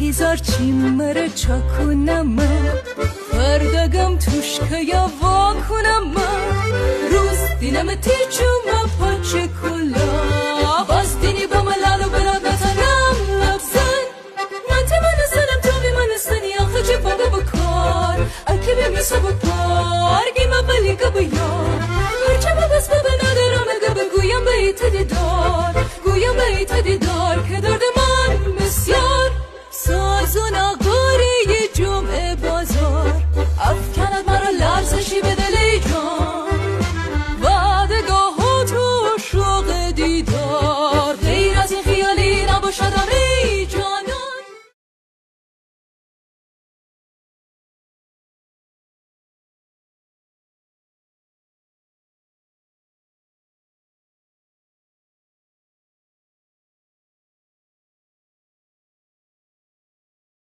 هزار چی مره چاکنم فردگم توش که یا واکنم روز دینم تیچوم پاچه کلا باز دینی با ملالو براد نتنم لبزن من تیمان سنم تو بی من سنی آخه چه پا بکار اکی بی سبب پار گیمه بلی گبیار هرچه بس ببه ندارم اگه بگویم بیت دیدار